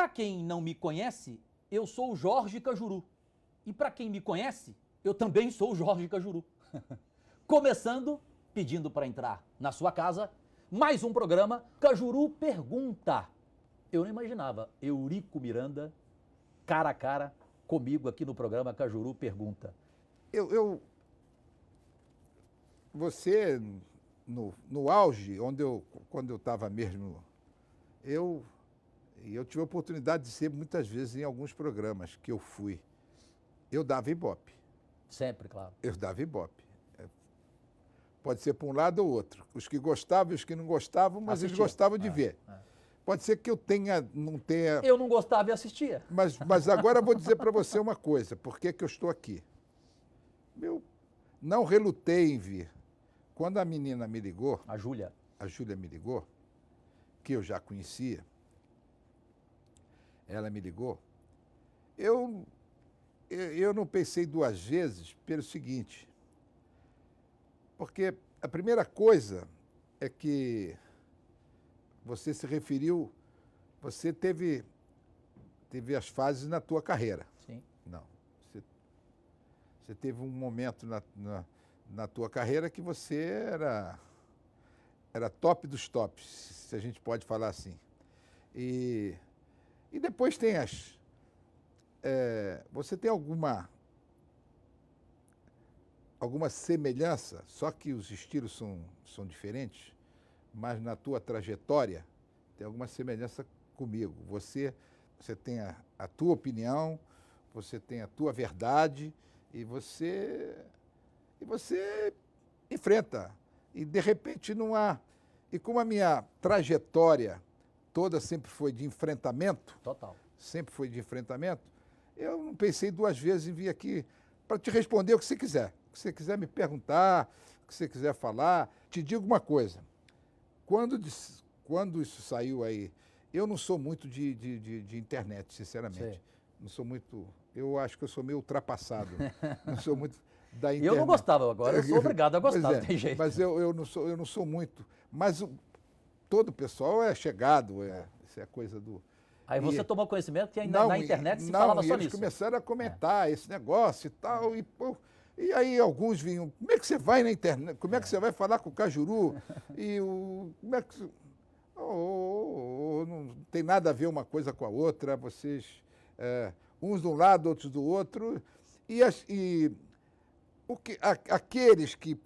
quem não me conhece, eu sou o Jorge Cajuru. E para quem me conhece, eu também sou o Jorge Cajuru. Começando, pedindo para entrar na sua casa, mais um programa Cajuru Pergunta. Eu não imaginava Eurico Miranda, cara a cara, comigo aqui no programa Cajuru Pergunta. Você, no auge, quando eu estava mesmo, eu tive a oportunidade de ser muitas vezes em alguns programas que eu fui. Eu dava ibope. Sempre, claro. Eu dava ibope. Pode ser para um lado ou outro. Os que gostavam e os que não gostavam, mas eles gostavam de ver. Pode ser que eu não tenha... Eu não gostava e assistia. Mas agora eu vou dizer para você uma coisa. Por que eu estou aqui? Eu não relutei em vir. Quando a menina me ligou... A Júlia me ligou, que eu já conhecia. Ela me ligou. Eu não pensei duas vezes pelo seguinte... Porque a primeira coisa é que você se referiu, você teve as fases na tua carreira. Sim. Não. Você teve um momento na tua carreira que você era top dos tops, se a gente pode falar assim. E depois tem você tem alguma semelhança, só que os estilos são diferentes, mas na tua trajetória tem alguma semelhança comigo. Você tem a tua opinião, você tem a tua verdade e você enfrenta. E, de repente, não há... E como a minha trajetória toda sempre foi de enfrentamento... Total. Sempre foi de enfrentamento, eu não pensei duas vezes em vir aqui para te responder o que você quiser. O que você quiser me perguntar, o que você quiser falar. Te digo uma coisa, quando isso saiu aí, eu não sou muito de internet, sinceramente. Sim. Não sou muito... Eu acho que eu sou meio ultrapassado. Não sou muito da internet. Eu não gostava, agora eu sou obrigado a gostar, não tem jeito. Mas eu não sou muito. Mas todo o pessoal é chegado, isso é coisa do... Aí você tomou conhecimento que ainda na internet se falava só eles nisso. Começaram a comentar esse negócio e tal, e aí alguns vinham, como é que você vai na internet? Como é que você vai falar com o Cajuru? Como é que... não tem nada a ver uma coisa com a outra, vocês, uns de um lado, outros do outro, aqueles que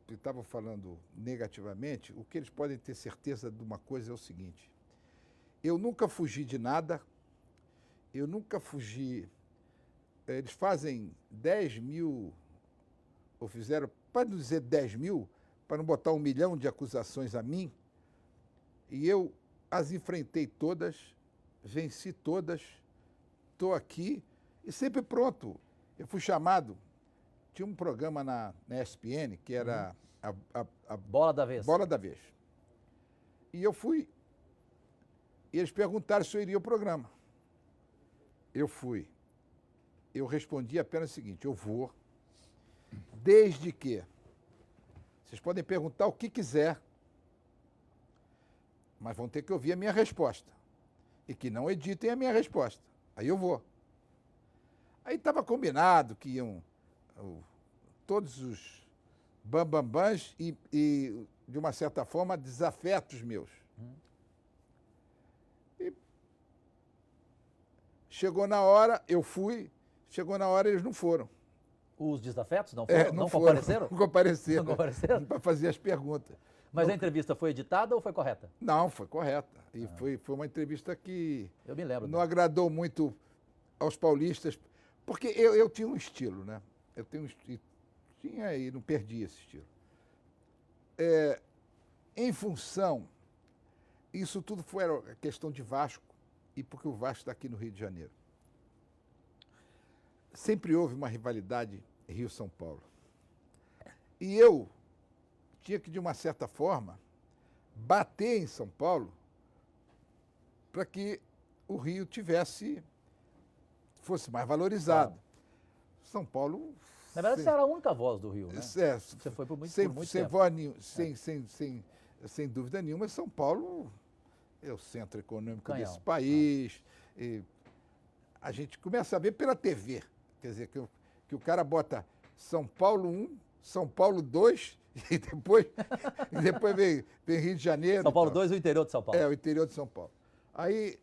estavam falando negativamente, o que eles podem ter certeza de uma coisa é o seguinte: eu nunca fugi de nada, eu nunca fugi... Eles fazem 10 mil, ou fizeram, para não dizer 10 mil, para não botar 1 milhão de acusações a mim, e eu as enfrentei todas, venci todas, estou aqui e sempre pronto. Eu fui chamado, tinha um programa na ESPN, que era a Bola da Vez. Bola da Vez. E eu fui... E eles perguntaram se eu iria ao programa. Eu fui. Eu respondi apenas o seguinte: eu vou, desde que... Vocês podem perguntar o que quiser, mas vão ter que ouvir a minha resposta. E que não editem a minha resposta. Aí eu vou. Aí estava combinado que iam todos os bambambãs e, de uma certa forma, desafetos meus. Chegou na hora, eu fui, chegou na hora, eles não foram. Os desafetos não foram? Não compareceram? Não compareceram. Não compareceram? Para fazer as perguntas. Mas a entrevista foi editada ou foi correta? Não, foi correta. E foi uma entrevista que... Eu me lembro. Não agradou muito aos paulistas, porque eu tinha um estilo, né? Eu tinha e não perdi esse estilo. Em função, isso tudo foi a questão de Vasco, e porque o Vasco está aqui no Rio de Janeiro. Sempre houve uma rivalidade Rio-São Paulo. E eu tinha que, de uma certa forma, bater em São Paulo para que o Rio fosse mais valorizado. Claro. São Paulo... Na verdade, você era a única voz do Rio, né? Você foi por muito sem tempo. Sem dúvida nenhuma, São Paulo é o centro econômico Canhão. desse país. E a gente começa a ver pela TV. Quer dizer, que o cara bota São Paulo 1, São Paulo 2, e depois vem Rio de Janeiro. São Paulo 2 e o interior de São Paulo. É, o interior de São Paulo. Aí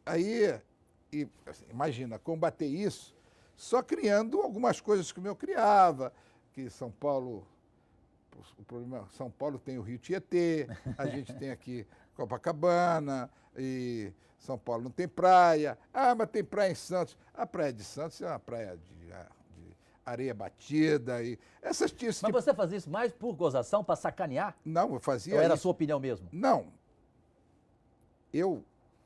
assim, imagina, combater isso só criando algumas coisas que eu criava, que São Paulo, o problema, São Paulo tem o Rio Tietê, a gente tem aqui Copacabana, e São Paulo não tem praia. Ah, mas tem praia em Santos. A praia de Santos é uma praia de areia batida e essas tias. Mas você fazia isso mais por gozação, para sacanear? Não, eu fazia Ou era a isso. sua opinião mesmo? Não. Eu,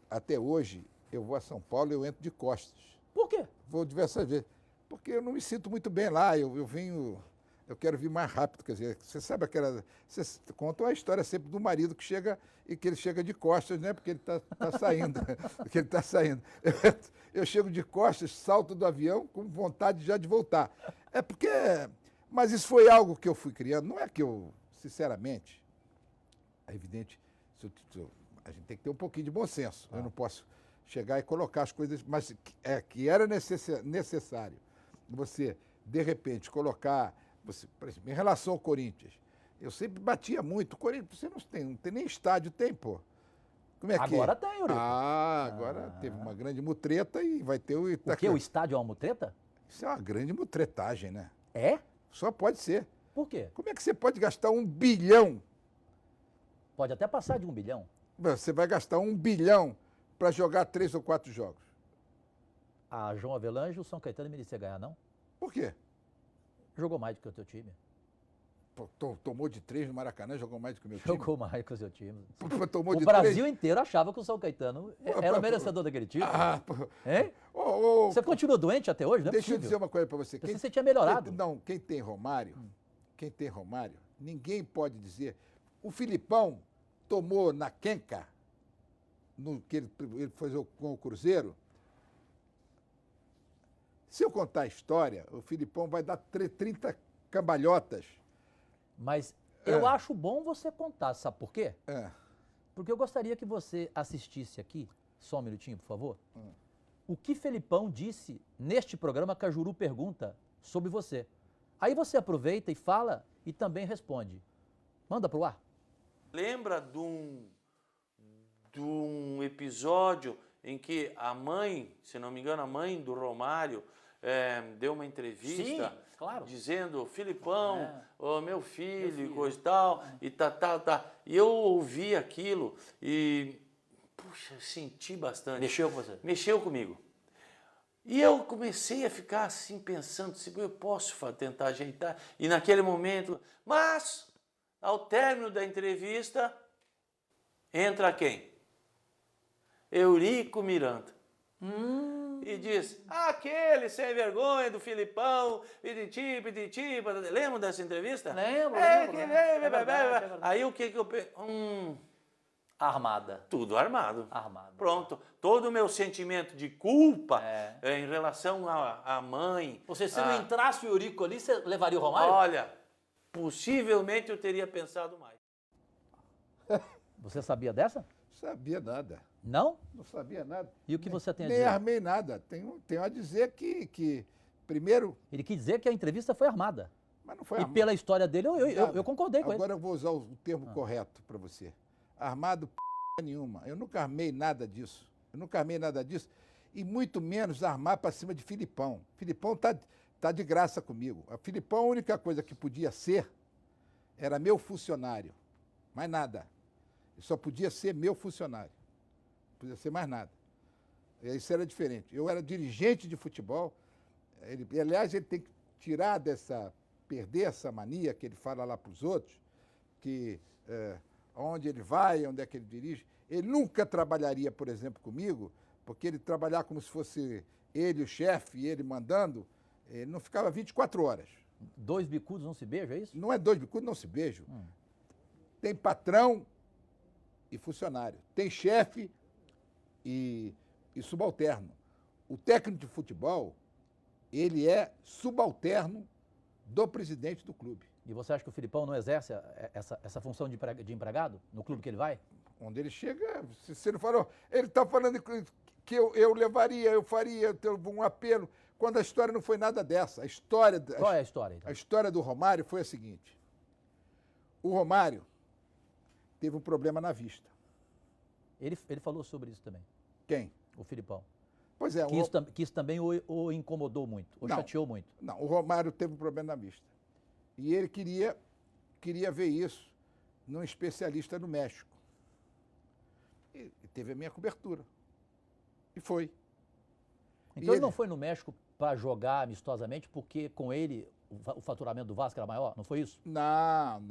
até hoje, eu vou a São Paulo e eu entro de costas. Por quê? Vou diversas vezes. Porque eu não me sinto muito bem lá. Eu venho. Eu quero vir mais rápido. Quer dizer, você sabe aquela. Você conta a história sempre do marido que chega e que ele chega de costas, né? Porque ele está saindo. Porque ele está saindo. Eu chego de costas, salto do avião com vontade já de voltar. É porque. Mas isso foi algo que eu fui criando. Não é que eu, sinceramente, é evidente, a gente tem que ter um pouquinho de bom senso. Eu não posso chegar e colocar as coisas, mas que era necessário você, de repente, colocar, você, por exemplo, em relação ao Corinthians, eu sempre batia muito. O Corinthians, você não tem nem estádio, tem, pô. Como é que Agora tem, Eurico. Agora teve uma grande mutreta e vai ter o Itaquera. O quê? O estádio é uma mutreta? Isso é uma grande mutretagem, né? É? Só pode ser. Por quê? Como é que você pode gastar 1 bilhão? Pode até passar de 1 bilhão. Você vai gastar 1 bilhão para jogar 3 ou 4 jogos. A João Avelange, o São Caetano merecia ganhar, não? Por quê? Jogou mais do que o teu time. Pô, tomou de 3 no Maracanã, jogou mais do que o meu time. Jogou mais que o seu time. Pô, tomou O de Brasil 3. inteiro achava que o São Caetano era o merecedor daquele título. Pô. Hein? Ô, Você continua doente até hoje, não é deixa eu possível. dizer uma coisa para você. Você tinha melhorado. Quem tem Romário, ninguém pode dizer. O Filipão tomou na quenca, no que ele fez com o Cruzeiro. Se eu contar a história, o Filipão vai dar 30 cambalhotas. Mas eu acho bom você contar, sabe por quê? É. Porque eu gostaria que você assistisse aqui, só um minutinho, por favor, o que Felipão disse neste programa Cajuru Pergunta sobre você. Aí você aproveita e fala e também responde. Manda pro ar. Lembra de um episódio em que a mãe, se não me engano, a mãe do Romário deu uma entrevista. Sim, claro. Dizendo, Filipão, ô, meu filho, e coisa e tal, e tá. E eu ouvi aquilo e, puxa, senti bastante. Mexeu com você? Mexeu comigo. E eu comecei a ficar assim, pensando, se eu posso tentar ajeitar. E naquele momento, mas, ao término da entrevista, entra quem? Eurico Miranda. E diz, aquele sem vergonha do Filipão, pititi, lembra dessa entrevista? Lembro. Aí o que eu pensei? Armada. Tudo armado. Armado. Pronto. Todo o meu sentimento de culpa em relação à mãe. Você, se não entrasse o Eurico ali, você levaria o Romário? Olha, possivelmente eu teria pensado mais. Você sabia dessa? Sabia nada. Não? Não sabia nada. E o que você tem a Nem dizer? armei nada. Tenho a dizer que primeiro, Ele quis dizer que a entrevista foi armada. mas não foi E armado. pela história dele, eu concordei com ele. Agora eu vou usar o termo correto para você. Armado nenhuma. Eu nunca armei nada disso. E muito menos armar para cima de Filipão. Filipão tá de graça comigo. A Filipão, a única coisa que podia ser era meu funcionário. Mais nada. Ele só podia ser meu funcionário. Não podia ser mais nada. Isso era diferente. Eu era dirigente de futebol. Aliás, ele tem que perder essa mania que ele fala lá para os outros, que onde ele vai, onde é que ele dirige. Ele nunca trabalharia, por exemplo, comigo, porque ele trabalhar como se fosse ele o chefe e ele mandando, ele não ficava 24 horas. 2 bicudos não se beijam, é isso? Não é 2 bicudos, não se beijam. Tem patrão e funcionário. Tem chefe e subalterno. O técnico de futebol, ele é subalterno do presidente do clube. E você acha que o Filipão não exerce essa função de empregado no clube que ele vai? Onde ele chega, se você não falou, ele está falando que eu levaria, eu faria um apelo, quando a história não foi nada dessa. Qual é a história, então? A história do Romário foi a seguinte. O Romário teve um problema na vista. Ele falou sobre isso também, Quem? o Filipão. Pois é. Que isso também o incomodou muito, o chateou muito. Não, o Romário teve um problema na vista. E ele queria ver isso num especialista no México. E teve a minha cobertura. E foi. Então ele não foi no México para jogar amistosamente porque com ele o faturamento do Vasco era maior? Não foi isso? Não.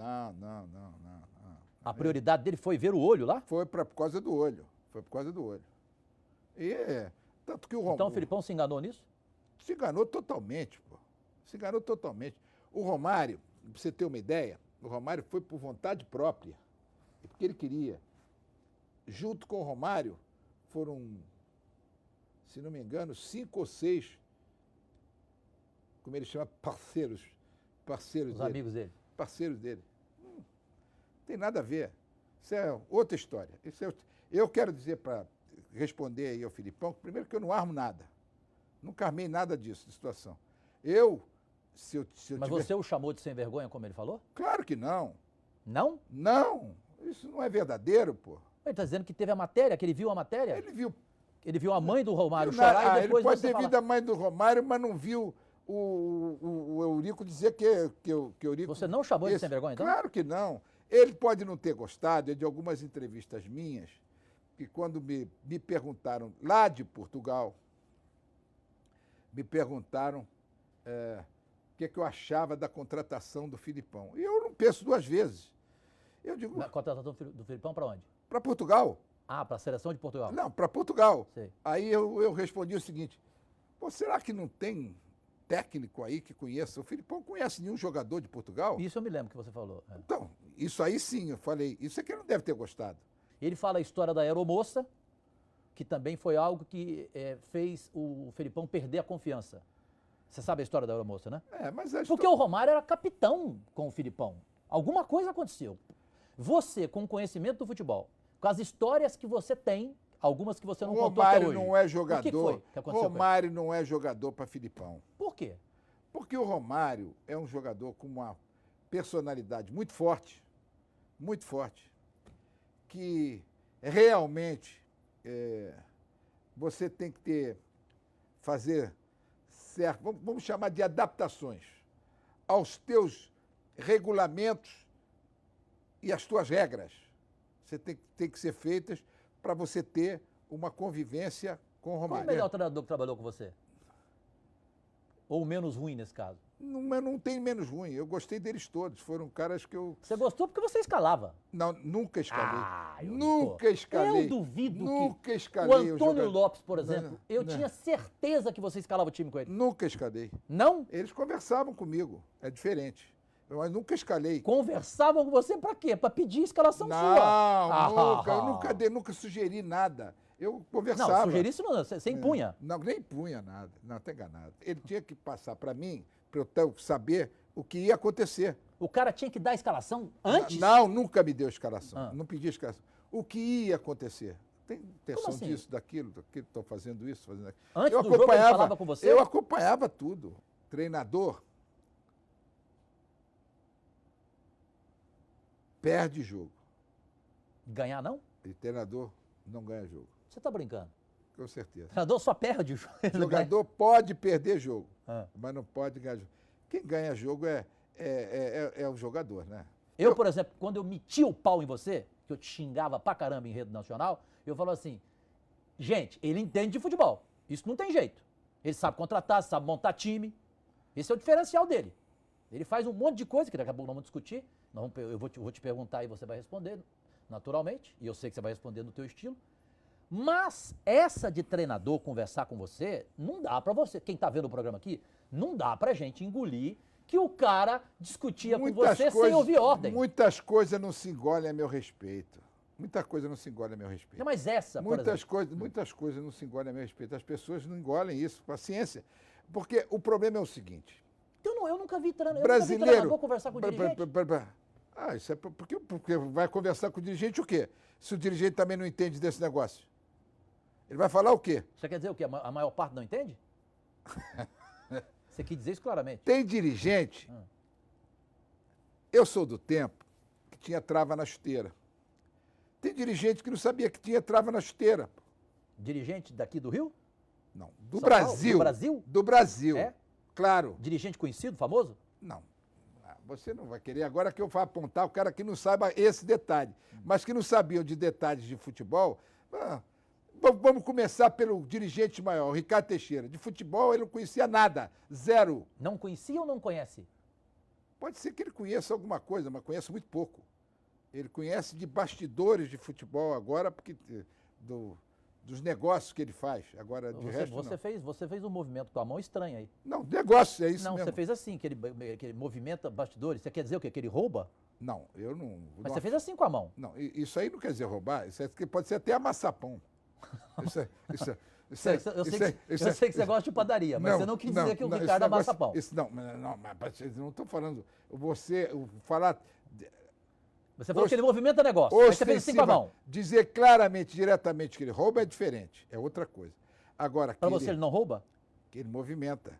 A prioridade dele foi ver o olho lá? Foi por causa do olho. Foi por causa do olho. E tanto que o Romário... Então o Filipão se enganou nisso? Se enganou totalmente, pô. Se enganou totalmente. O Romário, pra você ter uma ideia, o Romário foi por vontade própria. Porque ele queria. Junto com o Romário, foram, se não me engano, 5 ou 6, como ele chama, parceiros Os dele. amigos dele. Parceiros dele. Não tem nada a ver. Isso é outra história. Eu quero dizer, para responder aí ao Filipão, primeiro que eu não armo nada. Nunca armei nada disso, de situação. Se eu Mas você o chamou de sem vergonha, como ele falou? Claro que não. Não? Não. Isso não é verdadeiro, pô. Ele está dizendo que teve a matéria, que ele viu a matéria. Ele viu a mãe do Romário chorar e depois ele pode você ter falar. visto a mãe do Romário, mas não viu o Eurico dizer que Eurico... Você não chamou ele de sem vergonha, então? Claro que não. Ele pode não ter gostado de algumas entrevistas minhas, que quando me perguntaram, lá de Portugal, me perguntaram o que eu achava da contratação do Filipão. E eu não penso duas vezes. Eu digo... A contratação do Filipão para onde? Para Portugal. Ah, para a seleção de Portugal. Não, para Portugal. Sei. Aí eu respondi o seguinte, pô, será que não tem técnico aí que conheça? O Filipão conhece nenhum jogador de Portugal? Isso eu me lembro que você falou. É. Então, isso aí sim, eu falei, isso é que ele não deve ter gostado. Ele fala a história da aeromoça, que também foi algo que fez o Filipão perder a confiança. Você sabe a história da aeromoça, né? Mas Porque o Romário era capitão com o Filipão. Alguma coisa aconteceu. Você, com o conhecimento do futebol, com as histórias que você tem, algumas que você não contou até hoje. Romário não é jogador. O que foi que aconteceu Romário não é jogador para Filipão. Por quê? Porque o Romário é um jogador com uma personalidade muito forte, que realmente você tem que fazer certo, vamos chamar de adaptações aos teus regulamentos e as tuas regras. Você tem que ser feitas para você ter uma convivência com o Romário. Qual é o melhor treinador que trabalhou com você? Ou o menos ruim nesse caso? Não tem menos ruim. Eu gostei deles todos. Foram caras que eu... Você gostou porque você escalava. Não, nunca escalei. Eu Nunca escalei. Eu duvido nunca que escalei o Antônio Lopes, por exemplo, eu não. tinha certeza que você escalava o time com ele. Nunca escalei. Não? Eles conversavam comigo. É diferente. Mas nunca escalei. Conversavam com você pra quê? Pra pedir escalação Não, sua. nunca. Eu nunca sugeri nada. Eu conversava. Não, sugerisse não, você impunha. Não, nem punha nada. Não, tá enganado. Ele tinha que passar para mim, para eu saber o que ia acontecer. O cara tinha que dar a escalação antes? Não, nunca me deu escalação. Ah. Não pedi escalação. O que ia acontecer? Tem intenção assim? disso, daquilo, estou fazendo isso, fazendo aquilo. Antes do jogo ele falava com você? Eu acompanhava tudo. Treinador perde jogo. Ganhar não? E treinador não ganha jogo. Você tá brincando. Com certeza. O treinador só perde o jogo. O jogador pode perder jogo, Ah. mas não pode ganhar jogo. Quem ganha jogo é o jogador, né? Eu, por exemplo, quando eu metia o pau em você, que eu te xingava pra caramba em rede nacional, eu falo assim, gente, ele entende de futebol. Isso não tem jeito. Ele sabe contratar, sabe montar time. Esse é o diferencial dele. Ele faz um monte de coisa, que daqui a pouco nós vamos discutir. Eu vou te perguntar e você vai responder, naturalmente. E eu sei que você vai responder no teu estilo. Mas essa de treinador conversar com você, não dá pra você. Quem tá vendo o programa aqui, não dá pra gente engolir que o cara discutia com você sem ouvir ordem. Muitas coisas não se engolem a meu respeito. Muita coisa não se engole a meu respeito. Não, mas essa, por exemplo. Muitas coisas não se engolem a meu respeito. As pessoas não engolem isso, paciência. Porque o problema é o seguinte. Então, eu nunca vi Brasileiro, treinador conversar com o dirigente. Isso é porque vai conversar com o dirigente o quê? se o dirigente também não entende desse negócio? Ele vai falar o quê? Você quer dizer o quê? A maior parte não entende? Você quis dizer isso claramente. Tem dirigente, eu sou do tempo que tinha trava na chuteira. Tem dirigente que não sabia que tinha trava na chuteira. Dirigente daqui do Rio? Não, do São Paulo? Brasil. Do Brasil? Do Brasil. É? Claro. Dirigente conhecido, famoso? Não. Você não vai querer agora que eu vá apontar o cara que não saiba esse detalhe. Mas que não sabiam de detalhes de futebol. Vamos começar pelo dirigente maior, o Ricardo Teixeira. De futebol ele não conhecia nada, zero. Não conhecia ou não conhece? Pode ser que ele conheça alguma coisa, mas conhece muito pouco. Ele conhece de bastidores de futebol agora, porque dos negócios que ele faz. Agora, de resto, não. Você fez um movimento com a mão estranho aí. Não, negócio, é isso Não, mesmo. você fez assim, que ele movimenta bastidores. Você quer dizer o quê? Que ele rouba? Não, eu não... Mas você fez assim com a mão. Não, isso aí não quer dizer roubar, isso pode ser até amassapão. Eu sei que você gosta de padaria, mas você não quis dizer que o Ricardo amassa pão. Mas eu não estou falando. Falar. Você falou que ele movimenta negócio, mas você fez assim com a mão. Dizer claramente, diretamente que ele rouba é diferente, é outra coisa. Agora, para você ele não rouba? Que ele movimenta.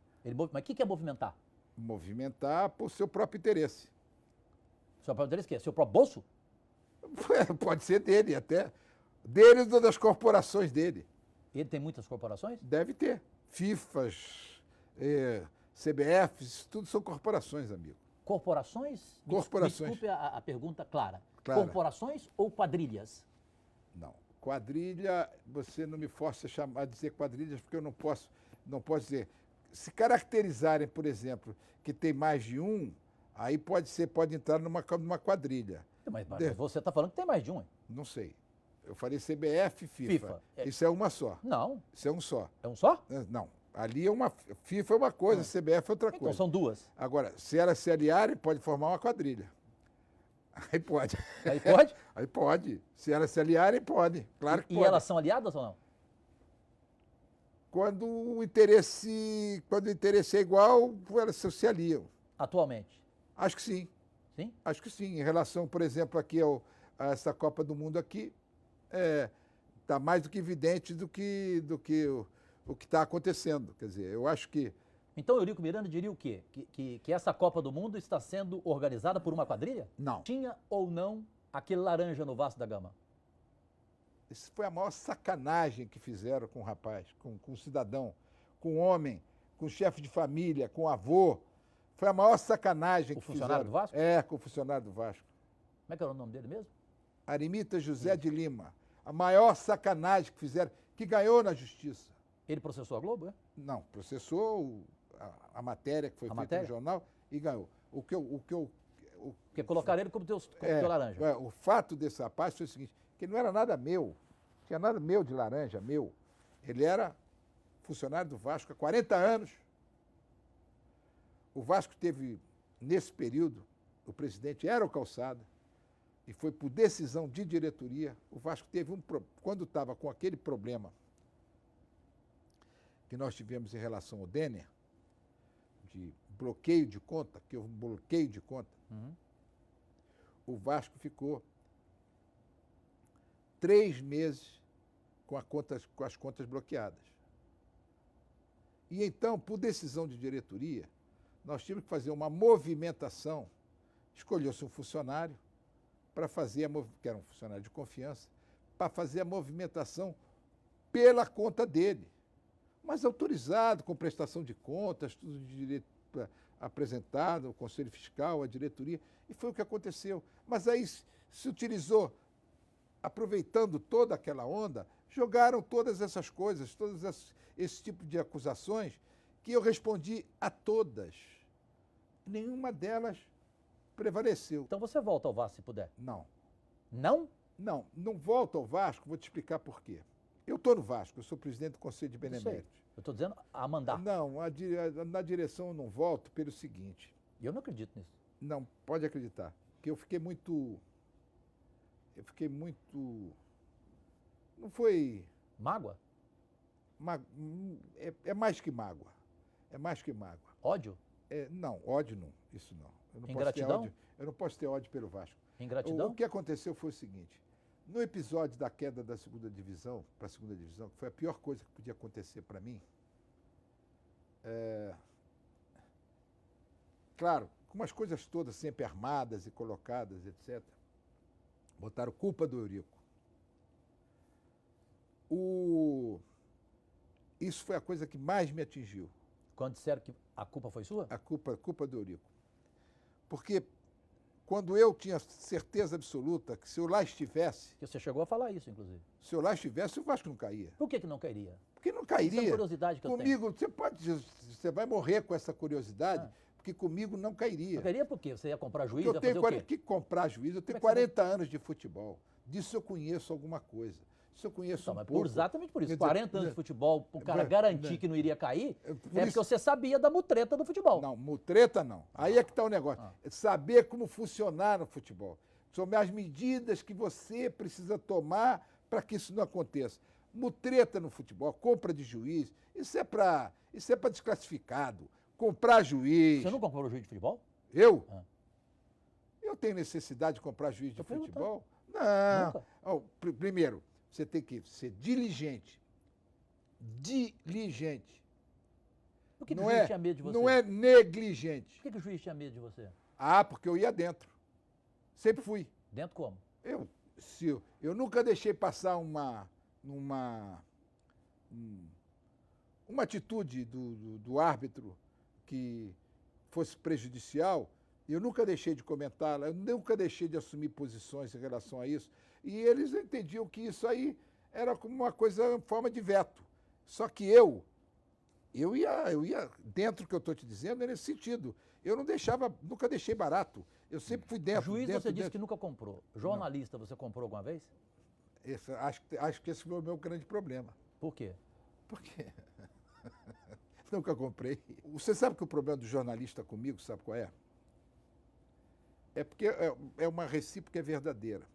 Mas o que é movimentar? Movimentar por seu próprio interesse. Seu próprio interesse o quê? Seu próprio bolso? Pode ser dele até. Dele ou das corporações dele. Ele tem muitas corporações? Deve ter. FIFAs, CBFs, tudo são corporações, amigo. Corporações? Corporações. Me desculpe a pergunta clara. Corporações ou quadrilhas? Não. Quadrilha, você não me força a dizer quadrilhas, porque eu não posso dizer. Se caracterizarem, por exemplo, que tem mais de um, aí pode entrar numa quadrilha. Mas você está falando que tem mais de um, hein? Não sei. Eu falei CBF e FIFA. Isso é uma só. Não. Isso é um só. É um só? Não. Ali é uma. FIFA é uma coisa, CBF é outra coisa. Então são duas. Agora, se elas se aliarem, pode formar uma quadrilha. Aí pode. Aí pode? Aí pode. Se elas se aliarem, pode. Claro que pode. E elas são aliadas ou não? Quando o interesse é igual, elas se aliam. Atualmente? Acho que sim. Sim? Acho que sim. Em relação, por exemplo, aqui a essa Copa do Mundo aqui, está mais do que evidente do que o que está acontecendo. Quer dizer, eu acho que... Então, Eurico Miranda diria o quê? Que essa Copa do Mundo está sendo organizada por uma quadrilha? Não. Tinha ou não aquele laranja no Vasco da Gama? Isso foi a maior sacanagem que fizeram com o rapaz, com o cidadão, com o homem, com o chefe de família, com o avô. Foi a maior sacanagem que fizeram. O funcionário do Vasco? Com o funcionário do Vasco. Como é que era o nome dele mesmo? Arimita José de Lima. A maior sacanagem que fizeram, que ganhou na justiça. Ele processou a Globo, é? Não, processou a matéria que foi feita no jornal e ganhou. Porque colocaram ele como teu laranja. O fato desse rapaz foi o seguinte, que ele não era nada meu, não tinha nada meu de laranja, meu. Ele era funcionário do Vasco há 40 anos. O Vasco teve, nesse período, o presidente era o Calçada, e foi por decisão de diretoria. O Vasco teve quando estava com aquele problema que nós tivemos em relação ao Denner, de bloqueio de conta, que houve um bloqueio de conta, o Vasco ficou 3 meses com as contas bloqueadas. E então, por decisão de diretoria, nós tínhamos que fazer uma movimentação. Escolheu-se um funcionário para fazer, que era um funcionário de confiança, para fazer a movimentação pela conta dele. Mas autorizado, com prestação de contas, tudo de direito apresentado, o Conselho Fiscal, a diretoria, e foi o que aconteceu. Mas aí se utilizou, aproveitando toda aquela onda, jogaram todas essas coisas, esse tipo de acusações, que eu respondi a todas. Nenhuma delas prevaleceu. Então você volta ao Vasco se puder? Não. Não? Não volto ao Vasco, vou te explicar por quê. Eu estou no Vasco, eu sou presidente do Conselho de Beneméritos. Eu estou dizendo a mandar. Não, na direção eu não volto pelo seguinte. Eu não acredito nisso. Não, pode acreditar. Que eu fiquei muito... Não foi... Mágoa? É mais que mágoa. É mais que mágoa. Ódio? Não, ódio não. Isso não. Ingratidão? Eu não posso ter ódio pelo Vasco. Ingratidão? O que aconteceu foi o seguinte. No episódio da queda da segunda divisão, para a segunda divisão, que foi a pior coisa que podia acontecer para mim, claro, com as coisas todas sempre armadas e colocadas, etc., botaram culpa do Eurico. Isso foi a coisa que mais me atingiu. Quando disseram que a culpa foi sua? A culpa do Eurico. Porque quando eu tinha certeza absoluta que se eu lá estivesse... Que você chegou a falar isso, inclusive. Se eu lá estivesse, o Vasco não caía. Por que não cairia? Porque não cairia. Essa é a curiosidade que eu tenho. Comigo, você vai morrer com essa curiosidade, porque comigo não cairia. Não cairia por quê? Você ia comprar juiz, Eu ia tenho fazer o quê? que comprar juiz, eu tenho Como é que 40 anos de futebol. Disso eu conheço alguma coisa. Isso eu conheço Então, um mas pouco. exatamente por isso. Quer dizer, 40 anos de futebol, para o cara garantir que não iria cair, porque você sabia da mutreta do futebol. Não, mutreta não. Aí é que está o negócio. É saber como funcionar no futebol. São as medidas que você precisa tomar para que isso não aconteça. Mutreta no futebol, compra de juiz, isso é para desclassificado. Comprar juiz. Você não comprou juiz de futebol? Eu? Eu tenho necessidade de comprar juiz de futebol? Não. Oh, primeiro, você tem que ser diligente. Diligente. Por que o juiz tinha medo de você? Não é negligente. Por que o juiz tinha medo de você? Porque eu ia dentro. Sempre fui. Dentro como? Eu nunca deixei passar uma atitude do árbitro que fosse prejudicial. Eu nunca deixei de comentá-la, eu nunca deixei de assumir posições em relação a isso. E eles entendiam que isso aí era como uma coisa, forma de veto. Só que eu ia dentro do que eu estou te dizendo, é nesse sentido. Eu não deixava, nunca deixei barato. Eu sempre fui dentro. Juiz dentro, você disse dentro. que nunca comprou. Jornalista você comprou alguma vez? Acho que esse foi o meu grande problema. Por quê? Por quê? Nunca comprei. Você sabe que o problema do jornalista comigo, sabe qual é? É porque é uma recíproca verdadeira.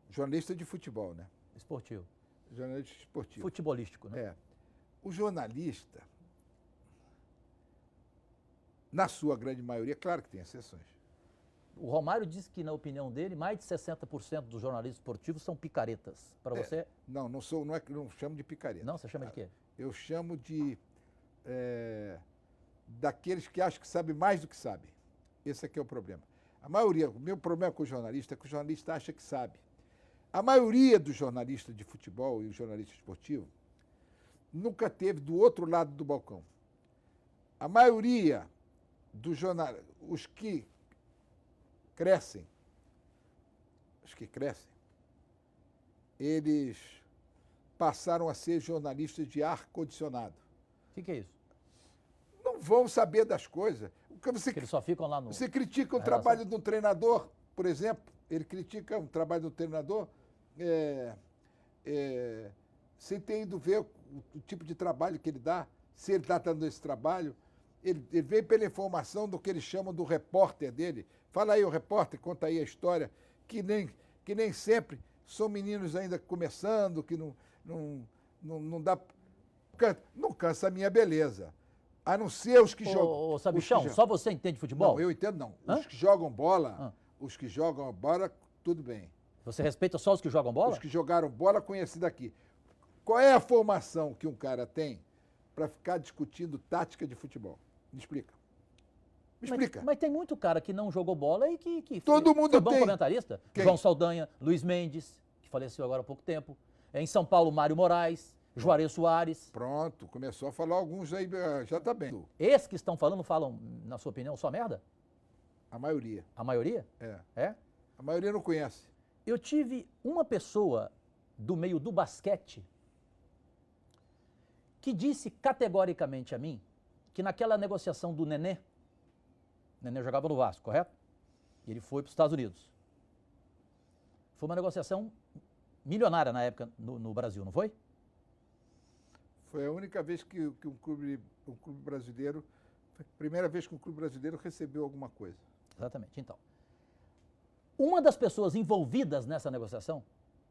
Jornalista de futebol, né? Esportivo. Jornalista esportivo. Futebolístico, né? O jornalista, na sua grande maioria, claro que tem exceções. O Romário disse que, na opinião dele, mais de 60% dos jornalistas esportivos são picaretas. Para você? Não chamo de picareta. Não, você chama de quê? Eu chamo de daqueles que acham que sabem mais do que sabem. Esse aqui é o problema. O meu problema com o jornalista é que o jornalista acha que sabe. A maioria dos jornalistas de futebol e o jornalista esportivo nunca teve do outro lado do balcão. A maioria dos jornalistas, os que crescem, eles passaram a ser jornalistas de ar-condicionado. O que é isso? Não vão saber das coisas. Porque eles só ficam lá no... Você critica o trabalho de um treinador, por exemplo, ele critica o trabalho do treinador sem ter ido ver o tipo de trabalho que ele dá, se ele está dando esse trabalho. Ele vem pela informação do que eles chamam do repórter dele. Fala aí, o repórter, conta aí a história, que nem sempre são meninos ainda começando, que não dá... Não cansa a minha beleza. A não ser os que jogam... Ô, Sabichão, só você entende futebol? Não, eu entendo não. Os que jogam bola, tudo bem. Você respeita só os que jogam bola? Os que jogaram bola, conhecido aqui. Qual é a formação que um cara tem para ficar discutindo tática de futebol? Me explica. Me explica. Mas tem muito cara que não jogou bola e que Todo mundo foi bom tem. comentarista. Quem? João Saldanha, Luiz Mendes, que faleceu agora há pouco tempo. Em São Paulo, Mário Moraes, Juarez Soares. Pronto, começou a falar alguns aí, já está bem. Esses que estão falando, falam, na sua opinião, só merda? A maioria. A maioria? É? A maioria não conhece. Eu tive uma pessoa do meio do basquete que disse categoricamente a mim que naquela negociação do Nenê jogava no Vasco, correto? E ele foi para os Estados Unidos. Foi uma negociação milionária na época no Brasil, não foi? Foi a única vez que um clube brasileiro, foi a primeira vez que um clube brasileiro recebeu alguma coisa. Exatamente. Então, uma das pessoas envolvidas nessa negociação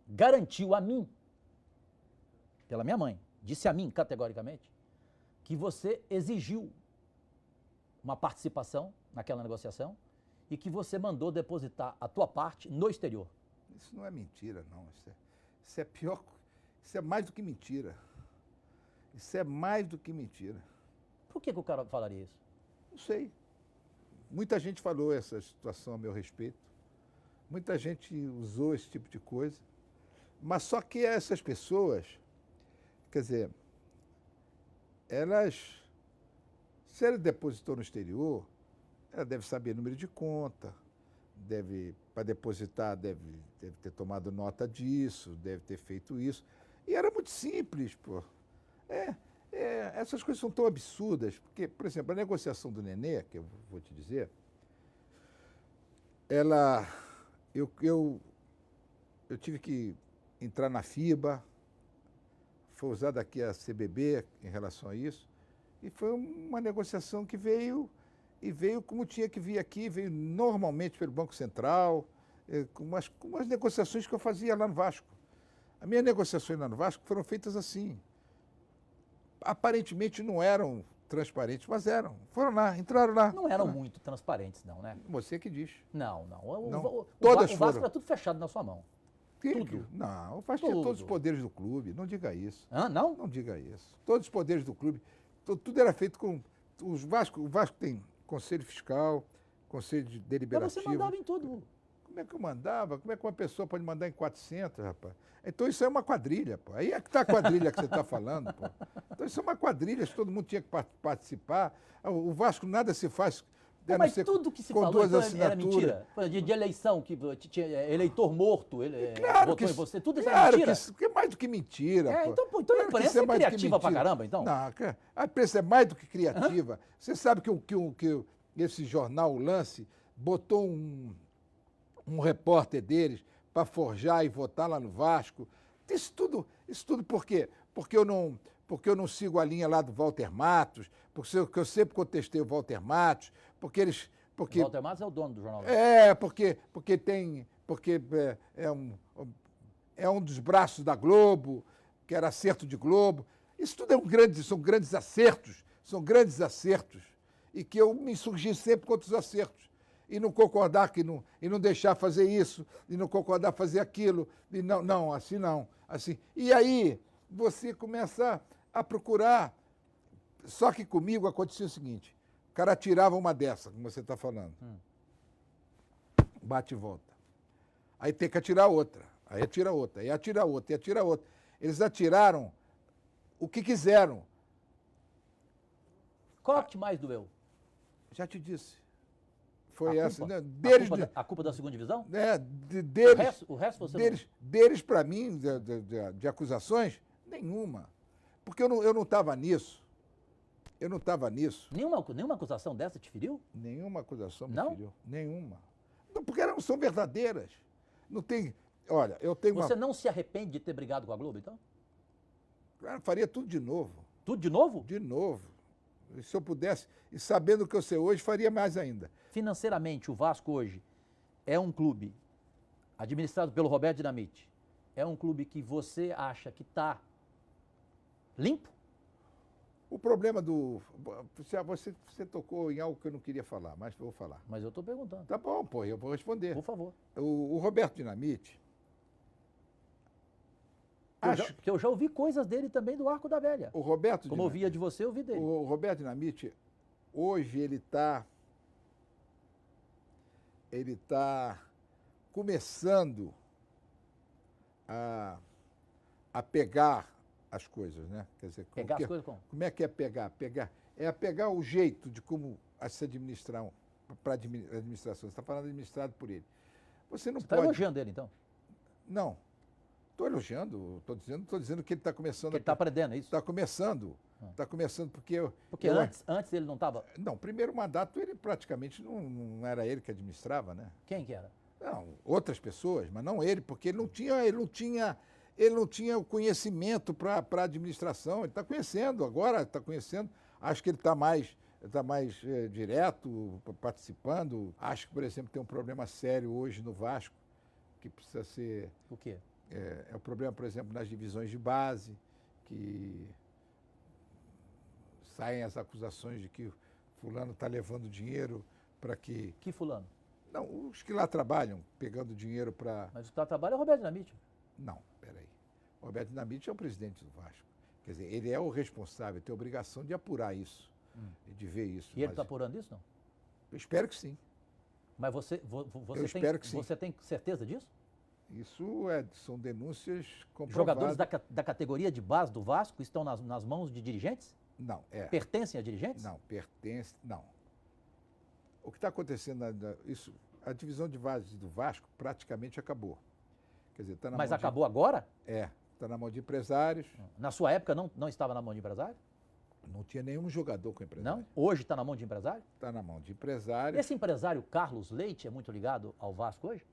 garantiu a mim, pela minha mãe, disse a mim categoricamente, que você exigiu uma participação naquela negociação e que você mandou depositar a tua parte no exterior. Isso não é mentira, não. Isso é pior, isso é mais do que mentira. Isso é mais do que mentira. Por que o cara falaria isso? Não sei. Muita gente falou essa situação a meu respeito. Muita gente usou esse tipo de coisa. Mas só que essas pessoas, quer dizer, se ela depositou no exterior, ela deve saber número de conta, para depositar, deve ter tomado nota disso, deve ter feito isso. E era muito simples, pô. Essas coisas são tão absurdas, porque, por exemplo, a negociação do Nenê, que eu vou te dizer, eu tive que entrar na FIBA, foi usada aqui a CBB em relação a isso, e foi uma negociação que veio como tinha que vir aqui, veio normalmente pelo Banco Central, com umas negociações que eu fazia lá no Vasco. As minhas negociações lá no Vasco foram feitas assim. Aparentemente não eram transparentes, mas eram. Foram lá, entraram lá. Não eram muito transparentes, não, né? Você que diz. Não. Todas o Vasco foram. está tudo fechado na sua mão. Tudo. Não, o Vasco tinha todos os poderes do clube. Não diga isso. Não? Não diga isso. Todos os poderes do clube. Tudo era feito com... O Vasco tem conselho fiscal, conselho deliberativo. Mas você mandava em tudo. Como é que eu mandava? Como é que uma pessoa pode mandar em 400, rapaz? Então isso é uma quadrilha, pô. Aí é que está a quadrilha que você está falando, pô. Então isso é uma quadrilha, todo mundo tinha que participar. O Vasco nada se faz... Mas tudo que se falou então era mentira? De eleição, que tinha eleitor morto, claro votou que, em você, tudo isso claro era mentira? Que é mais do que mentira, pô. Então a Claro que imprensa isso é mais do que criativa pra mentira. caramba, então? Não, a imprensa é mais do que criativa. Você sabe que esse jornal, o Lance, botou um repórter deles para forjar e votar lá no Vasco. Isso tudo por quê? Porque eu não sigo a linha lá do Walter Matos, porque eu sempre contestei o Walter Matos, porque eles... O Walter Matos é o dono do jornal. Porque é um dos braços da Globo, que era acerto de Globo. Isso tudo são grandes acertos, e que eu me insurgi sempre contra os acertos. E não concordar e não deixar fazer isso, e não concordar fazer aquilo, e não, assim não, assim. E aí você começa a procurar. Só que comigo acontecia o seguinte: o cara tirava uma dessa, como você está falando. Bate e volta. Aí tem que atirar outra. Aí atira outra, aí atira outra, e atira outra. Eles atiraram o que quiseram. Qual que mais doeu? Já te disse. Foi essa. Culpa? Deles, a culpa da segunda divisão? Deles, o resto você deles para mim, de acusações, nenhuma. Porque eu não estava nisso. Eu não estava nisso. Nenhuma acusação dessa te feriu? Nenhuma acusação me Não? feriu. Nenhuma. Não, porque elas não são verdadeiras. Não tem... Olha, eu tenho Você não se arrepende de ter brigado com a Globo, então? Eu faria tudo de novo. Tudo de novo? De novo. E se eu pudesse, e sabendo o que eu sei hoje, faria mais ainda. Financeiramente, o Vasco hoje é um clube administrado pelo Roberto Dinamite. É um clube que você acha que está limpo? O problema do... Você tocou em algo que eu não queria falar, mas vou falar. Mas eu estou perguntando. Tá bom, pô, eu vou responder. Por favor. O Roberto Dinamite... Porque eu já ouvi coisas dele também do Arco da Velha. O Roberto Como eu via de você, eu ouvi dele. O Roberto Dinamite, hoje ele está começando a pegar as coisas, né? Quer dizer, pegar as coisas como? Como é que é pegar? É pegar o jeito de como se administrar para a administração. Você está falando administrado por ele. Você não pode... Você está elogiando ele, então? Não. Estou elogiando, estou dizendo que ele está começando... Que ele está aprendendo, é isso? Está começando. Está começando porque... Porque antes ele não estava... Não, primeiro mandato ele praticamente não era ele que administrava, né? Quem que era? Não, outras pessoas, mas não ele, porque ele não tinha o conhecimento para a administração. Ele está conhecendo agora, Acho que ele está mais direto, participando. Acho que, por exemplo, tem um problema sério hoje no Vasco, que precisa ser... O quê? É o problema, por exemplo, nas divisões de base, que saem as acusações de que fulano está levando dinheiro para que... Que fulano? Não, os que lá trabalham, pegando dinheiro para... Mas o que trabalha é o Roberto Dinamite. Não, peraí. O Roberto Dinamite é o presidente do Vasco. Quer dizer, ele é o responsável, tem a obrigação de apurar isso, de ver isso. E ele mas está apurando isso, não? eu espero que sim. Mas você espero que sim. Você tem certeza disso? Isso são denúncias comprovadas. Jogadores da categoria de base do Vasco estão nas mãos de dirigentes? Não, Pertencem a dirigentes? Não, pertence. Não. O que está acontecendo, a divisão de base do Vasco praticamente acabou. Quer dizer, está na Mas mão acabou agora? está na mão de empresários. Na sua época não estava na mão de empresário? Não tinha nenhum jogador com empresário. Não? Hoje está na mão de empresário? Está na mão de empresários. Esse empresário Carlos Leite é muito ligado ao Vasco hoje?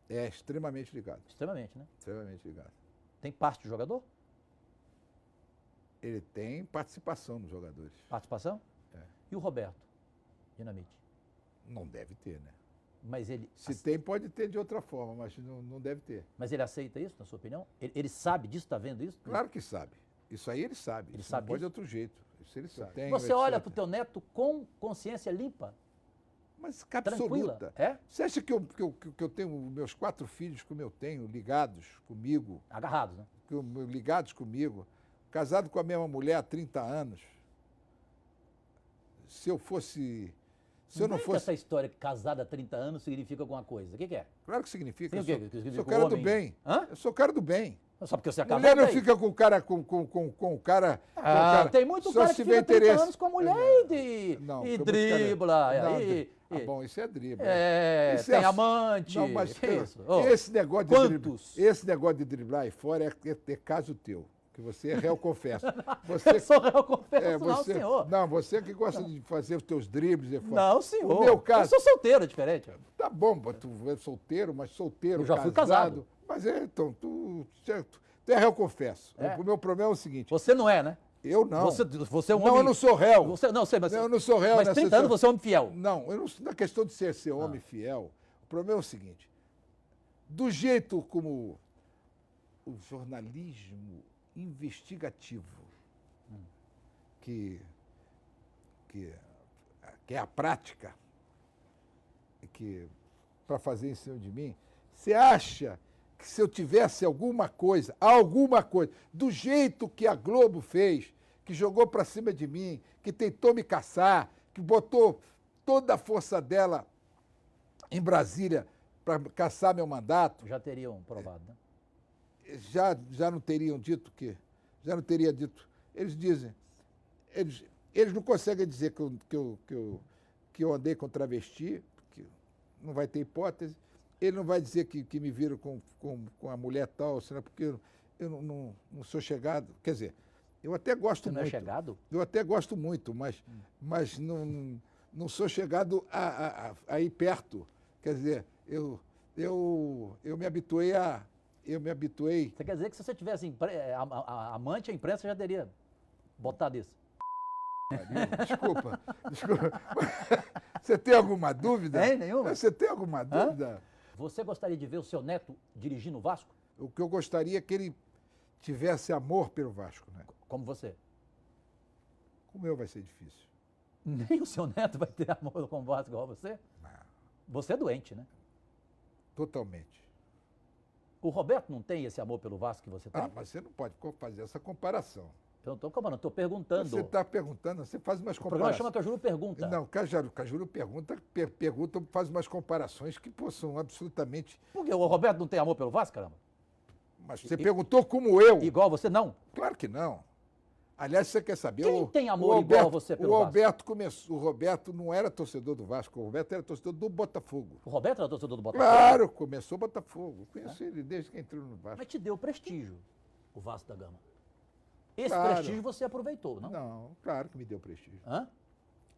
É extremamente ligado. Extremamente, né? Extremamente ligado. Tem parte do jogador? Ele tem participação nos jogadores. Participação? É. E o Roberto Dinamite? Não deve ter, né? Mas ele, Se tem, pode ter de outra forma, mas não deve ter. mas ele aceita isso, na sua opinião? Ele sabe disso, está vendo isso? Claro que sabe. Isso aí ele sabe. Ele Isso sabe não pode de isso? outro jeito. Isso ele sabe. Você olha para o teu neto com consciência limpa, Mas tranquila. absoluta. É? Você acha que eu tenho meus 4 filhos, como eu tenho, ligados comigo, Agarrados, né? ligados comigo, casado com a mesma mulher há 30 anos? Se eu fosse... Se eu não vem com fosse... essa história que casado há 30 anos significa alguma coisa. O que é? Claro que significa. Sim, Eu o quê? sou, Significa sou que o cara do homem- bem. Hã? Eu sou cara do bem. Só porque você é casado Mulher não aí. fica com o cara... Com o cara Tem muito só cara se que tiver fica 30 interesse. anos com a mulher e Não, e fica muito dribla. cara- Não, e- ah, bom, isso é dribla. É, tem amante. Não, mas que isso? esse negócio de driblar, quantos? esse negócio de driblar aí fora é caso teu, que você é réu confesso. Eu Você, sou réu, confesso, não, você, senhor. não, você que gosta de fazer os teus dribles e fora. Não, senhor. No meu caso, Eu sou solteiro, é diferente. tá bom, tu é solteiro, mas solteiro, Eu já fui casado. Mas então, tu é réu confesso. É. O meu problema é o seguinte, Você não é, né? eu não. Você é um Não, homem... eu não sou réu. Você, não, sei, mas... Não, eu não sou réu Mas nessa 30 anos história. você é homem fiel. Não, eu não, na questão de ser homem fiel, o problema é o seguinte: do jeito como o jornalismo investigativo, que é a prática, que para fazer em cima de mim, você acha que se eu tivesse alguma coisa, do jeito que a Globo fez, que jogou para cima de mim, que tentou me caçar, que botou toda a força dela em Brasília para caçar meu mandato, Já teriam provado, né? já não teriam dito que? Já não teria dito. Eles dizem, eles não conseguem dizer que eu andei com travesti, porque não vai ter hipótese. Ele não vai dizer que me viram com a mulher tal, senão porque eu não sou chegado. Quer dizer, eu até gosto Você não muito. é chegado? Eu até gosto muito, mas não sou chegado a ir perto. Quer dizer, eu me habituei a... Eu me habituei... Você quer dizer que se você tivesse amante, a imprensa já teria botado isso? Desculpa. Você tem alguma dúvida? Tem, nenhuma. Você tem alguma dúvida? Você gostaria de ver o seu neto dirigindo o Vasco? O que eu gostaria é que ele tivesse amor pelo Vasco, né? Como você? O meu vai ser difícil. Nem o seu neto vai ter amor com o Vasco igual você? Não, Você é doente, né? totalmente. O Roberto não tem esse amor pelo Vasco que você tem? Mas você não pode fazer essa comparação. Eu não estou comparando, estou perguntando. Você está perguntando, você faz umas O programa comparações. chama Cajuru Pergunta. Não, Cajuru pergunta, faz umas comparações que pô, são absolutamente... Por quê? O Roberto não tem amor pelo Vasco, caramba? Mas você perguntou como eu. Igual você, não? Claro que não. Aliás, você quer saber... Quem tem amor igual a você pelo O Roberto não era torcedor do Vasco, o Roberto era torcedor do Botafogo. O Roberto era torcedor do Botafogo? Claro, começou o Botafogo. Conheço ele desde que entrou no Vasco. Mas te deu prestígio, o Vasco da Gama. Esse Claro. prestígio você aproveitou, não? Não, claro que me deu prestígio. Hã?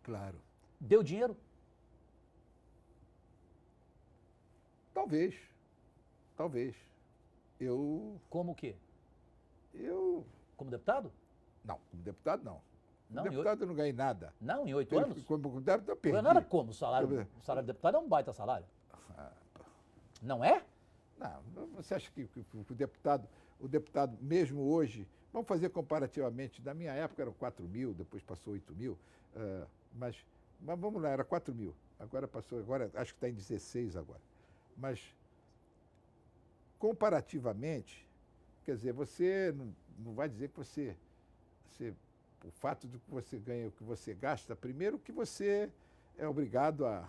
Claro. Deu dinheiro? Talvez. Como o quê? Eu... Como deputado? Não, como deputado não. Não, Como deputado eu não ganhei nada. Não, em 8 anos? Como deputado eu perdi. Não era como? O salário de deputado é um baita salário. Não é? Não, você acha que o deputado mesmo hoje, vamos fazer comparativamente, na minha época eram 4 mil, depois passou 8 mil, mas vamos lá, era 4 mil. Agora passou, agora acho que está em 16 agora. Mas, comparativamente, quer dizer, você não vai dizer que você o fato de que você ganha o que você gasta, primeiro que você é obrigado a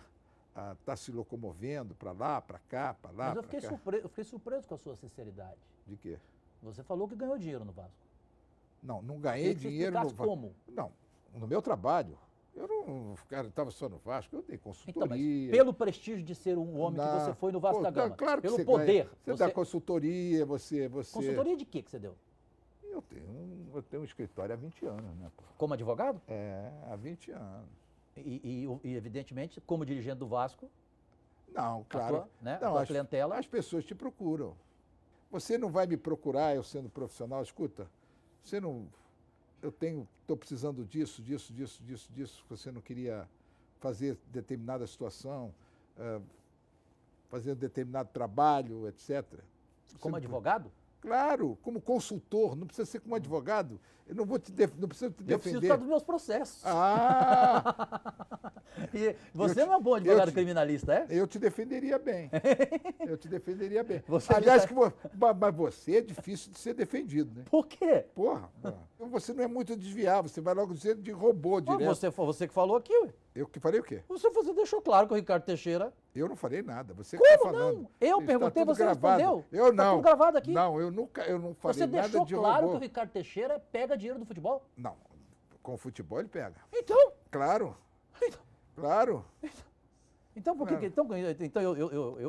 estar se locomovendo para lá, para cá, para lá, Mas eu para cá. eu fiquei surpreso com a sua sinceridade. De quê? Você falou que ganhou dinheiro no Vasco. Não ganhei Queria que você dinheiro no explicasse como. Não, no meu trabalho. Eu não estava só no Vasco, eu dei Então, mas consultoria. pelo prestígio de ser um homem que você foi no Vasco da Gama, Claro que pelo você poder, ganha. Você dá consultoria, você... Consultoria de quê que você deu? Eu tenho um escritório há 20 anos, né, pô? Como advogado? É, há 20 anos. E, evidentemente, como dirigente do Vasco, Não, claro. a Não, tua clientela... as pessoas te procuram. Você não vai me procurar, eu sendo profissional, escuta, você não... Estou precisando disso, você não queria fazer determinada situação, fazer determinado trabalho, etc. Como advogado? Claro, como consultor, não precisa ser como advogado. Eu não vou não preciso te defender. Eu preciso dos meus processos. Ah! E você não é um bom advogado criminalista, é? Eu te defenderia bem. Eu te defenderia bem. Você Aliás, mas você é difícil de ser defendido, né? Por quê? Porra, você não é muito desviar, você vai logo dizer de robô direto. Você que falou aqui, ué. Eu que falei o quê? Você deixou claro que o Ricardo Teixeira... Eu não falei nada, você que Como está falando. não? Eu Está perguntei, tudo você gravado. respondeu. Eu não. Tá tudo gravado aqui. Não, eu não falei Você nada deixou de claro robô. que o Ricardo Teixeira pega dinheiro do futebol? Não, com o futebol ele pega. Então? Claro, Então, claro. então por que... Claro. Então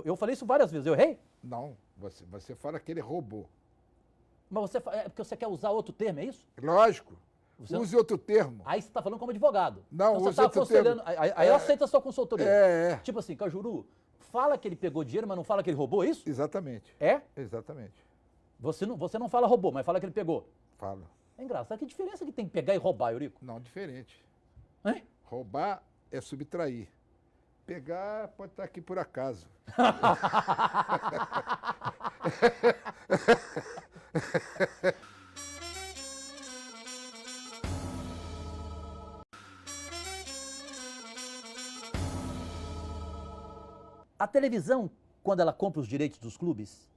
eu falei isso várias vezes, eu errei? Não, você fala que ele roubou. Mas é porque você quer usar outro termo, é isso? Lógico, Você- use outro termo. Aí você está falando como advogado. Não, então você usa tá outro aconselhando. termo. Aí eu aceito a sua consultoria. É. Tipo assim, Cajuru, fala que ele pegou dinheiro, mas não fala que ele roubou, é isso? Exatamente, É? exatamente. Você não fala roubou, mas fala que ele pegou. Fala. É engraçado. Que diferença que tem pegar e roubar, Eurico? Não, diferente. Hein? Roubar é subtrair. Pegar pode estar aqui por acaso. A televisão, quando ela compra os direitos dos clubes,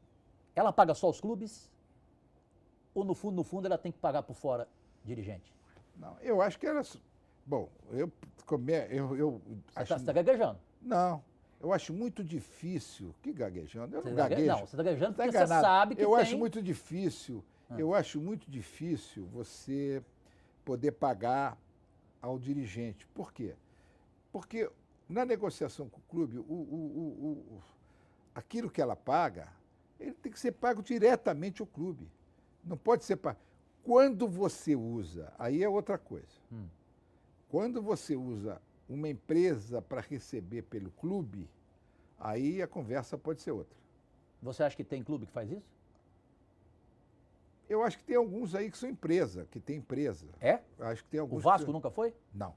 ela paga só os clubes? Ou no fundo, ela tem que pagar por fora dirigente? Não, eu acho que era... Bom, eu Você acho... está gaguejando. Não, eu acho muito difícil... Que gaguejando? Eu não Você gaguejo. Não, você está gaguejando Tá porque você enganado. sabe que eu tem... acho muito difícil, eu acho muito difícil você poder pagar ao dirigente. Por quê? Porque na negociação com o clube, aquilo que ela paga, ele tem que ser pago diretamente ao clube. Não pode ser pago. Quando você usa, aí é outra coisa. Quando você usa uma empresa para receber pelo clube, aí a conversa pode ser outra. Você acha que tem clube que faz isso? Eu acho que tem alguns aí que são empresa, que tem empresa. É? Acho que tem alguns. O Vasco que... nunca foi? Não.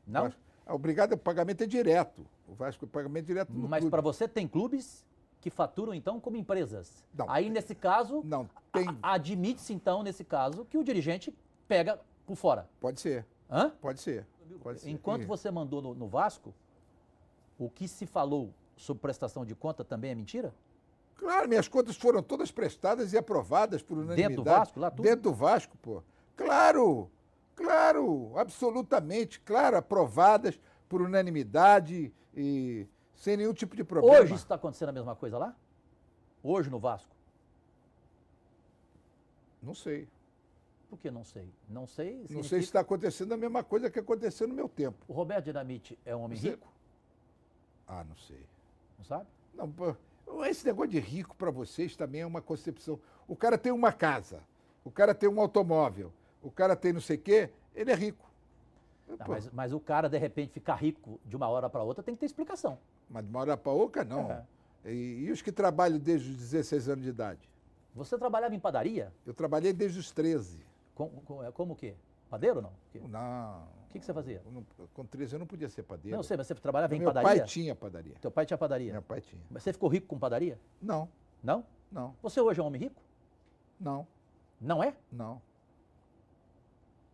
Não? Obrigado, o pagamento é direto. O Vasco, o pagamento é direto no Mas clube. para você tem clubes que faturam, então, como empresas. Não. Aí, nesse caso, Não, tem. admite-se, então, nesse caso, que o dirigente pega por fora. Pode ser. Hã? Pode ser. Pode ser. Enquanto você mandou no Vasco, o que se falou sobre prestação de conta também é mentira? Claro, minhas contas foram todas prestadas e aprovadas por unanimidade. Dentro do Vasco, lá tudo? Dentro do Vasco, pô. Claro, absolutamente, claro, aprovadas por unanimidade e sem nenhum tipo de problema. Hoje está acontecendo a mesma coisa lá? Hoje no Vasco? Não sei. Por que não sei? Não sei. Não sei significa- se está acontecendo a mesma coisa que aconteceu no meu tempo. O Roberto Dinamite é um homem Você- rico? Ah, não sei. Não sabe? Não, pô, esse negócio de rico para vocês também é uma concepção. O cara tem uma casa, o cara tem um automóvel, o cara tem não sei o quê, ele é rico. Não, Pô, mas o cara, de repente, ficar rico de uma hora para outra tem que ter explicação. mas de uma hora para outra, não. É. E os que trabalham desde os 16 anos de idade? Você trabalhava em padaria? Eu trabalhei desde os 13. Como o quê? Padeiro ou não? Não. O que você fazia? Com 13 eu não podia ser padeiro. Não sei, mas você trabalhava em Meu padaria? pai tinha padaria. Teu pai tinha padaria? Meu pai tinha. Mas você ficou rico com padaria? Não, Não? não, Você hoje é um homem rico? não, Não é? não.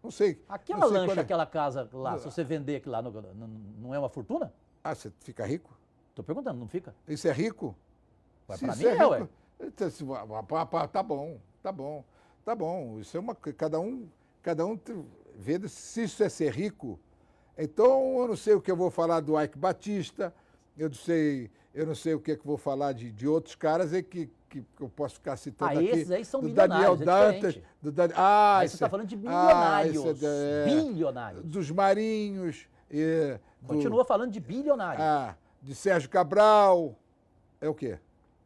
Não sei. Aquela não sei lancha, qual é. aquela casa lá, se você vender aquilo lá, não é uma fortuna? Ah, você fica rico? Tô perguntando, não fica? Isso é rico? Ué, Se pra isso mim é é, rico, ué. então, tá bom, tá bom, tá bom. Isso é uma. Cada um vê se isso é ser rico. Então, eu não sei o que eu vou falar do Ike Batista, eu não sei o que eu vou falar de outros caras aí que eu posso ficar citando aqui. Esses aí são do Daniel bilionários, Dantas, diferente. Ah, Aí você está falando de bilionários. Bilionários. dos Marinhos, Continua falando de bilionários. de Sérgio Cabral. É o quê?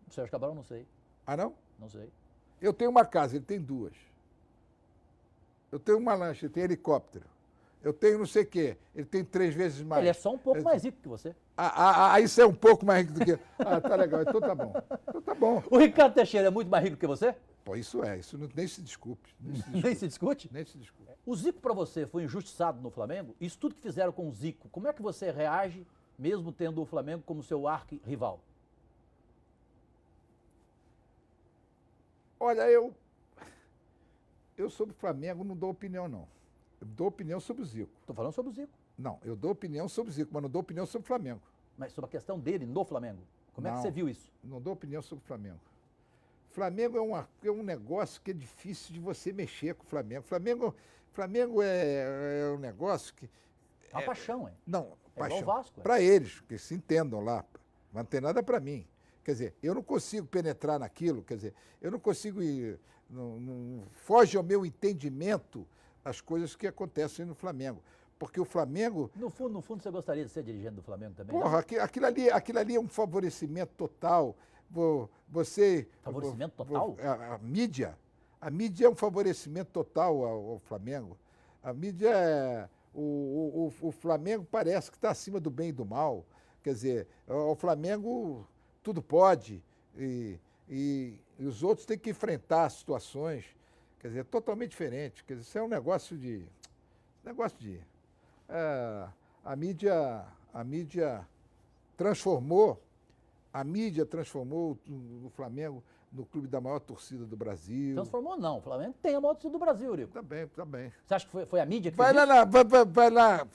O Sérgio Cabral, não sei. Ah, não? Não sei. Eu tenho uma casa, ele tem duas. Eu tenho uma lancha, ele tem helicóptero. Eu tenho não sei o quê, ele tem 3 vezes mais. Ele é só um pouco mais rico que você. Isso é um pouco mais rico do que... tá legal, então tá bom. Então tá bom. O Ricardo Teixeira é muito mais rico que você? Pô, isso nem se discute. Nem se discute? Nem se discute. O Zico para você foi injustiçado no Flamengo? Isso tudo que fizeram com o Zico, como é que você reage, mesmo tendo o Flamengo como seu arqui-rival? Olha, eu sobre o Flamengo não dou opinião, não. Eu dou opinião sobre o Zico. Estou falando sobre o Zico. Não, eu dou opinião sobre o Zico, mas não dou opinião sobre o Flamengo. Mas sobre a questão dele no Flamengo. Como é que Não. você viu isso? Não dou opinião sobre o Flamengo. Flamengo é um negócio que é difícil de você mexer com o Flamengo. Flamengo é um negócio que... É uma paixão, hein? Não, igual paixão. o Vasco, é. Para eles, que se entendam lá. Mas não tem nada para mim. Quer dizer, eu não consigo penetrar naquilo, quer dizer, eu não consigo ir... Não foge ao meu entendimento as coisas que acontecem no Flamengo. Porque o Flamengo... No fundo, você gostaria de ser dirigente do Flamengo também? Porra, aquilo ali é um favorecimento total. Você... Favorecimento total? A mídia é um favorecimento total ao Flamengo. A mídia é... O Flamengo parece que está acima do bem e do mal. Quer dizer, o Flamengo tudo pode e os outros têm que enfrentar situações, quer dizer, totalmente diferentes. Quer dizer, isso é um negócio de... a mídia transformou o Flamengo no clube da maior torcida do Brasil. Transformou não, o Flamengo tem a maior torcida do Brasil, Eurico. Tá bem. Você acha que foi a mídia que Vai fez lá, isso? vai lá.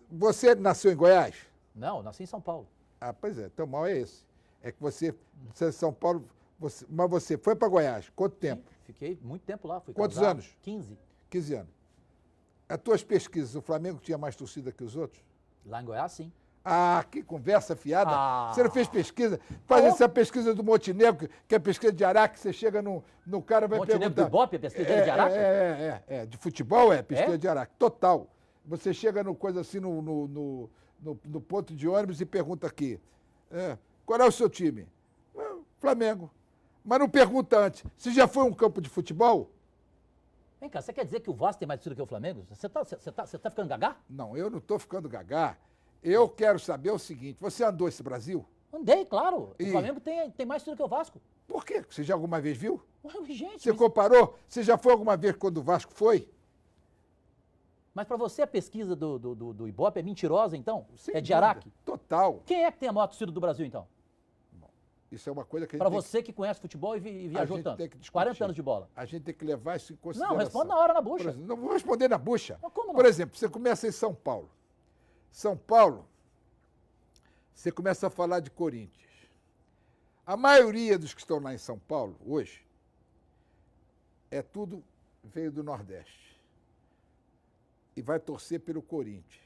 Você nasceu em Goiás? Não, eu nasci em São Paulo. Ah, pois é, então o mal é esse. É que você é de São Paulo, mas você foi para Goiás. Quanto tempo? Sim, fiquei muito tempo lá. Fui Quantos casado. anos? 15. 15 anos. As tuas pesquisas, o Flamengo tinha mais torcida que os outros? Lá em Goiás, sim. Ah, que conversa fiada. Ah. Você não fez pesquisa? Faz essa pesquisa do Montenegro, que é pesquisa de Araque, você chega no cara vai Montenegro perguntar... do Ibope, a pesquisa dele de Araque? De futebol pesquisa É? de Araque, total. Você chega no coisa assim no ponto de ônibus e pergunta aqui, qual é o seu time? Flamengo. Mas não pergunta antes, você já foi a um campo de futebol? Vem cá, você quer dizer que o Vasco tem mais torcida que o Flamengo? Você tá ficando gagá? Não, eu não estou ficando gagá. Eu quero saber o seguinte, você andou esse Brasil? Andei, claro. E? O Flamengo tem mais torcida que o Vasco. Por quê? Você já alguma vez viu? Ué, gente, Você comparou? Você já foi alguma vez quando o Vasco foi? mas para você a pesquisa do Ibope é mentirosa, então? Sem É de dúvida. Araque? Total. Quem é que tem a maior torcida do Brasil, então? Isso é uma coisa que a gente Para tem você que conhece futebol e viajou gente tanto. tem que discutir. 40 anos de bola. A gente tem que levar isso em consideração. Não, responde na hora, na Por bucha. exemplo, não vou responder na bucha. Mas como não? Por exemplo, você começa em São Paulo. São Paulo, você começa a falar de Corinthians. A maioria dos que estão lá em São Paulo, hoje, veio do Nordeste. E vai torcer pelo Corinthians.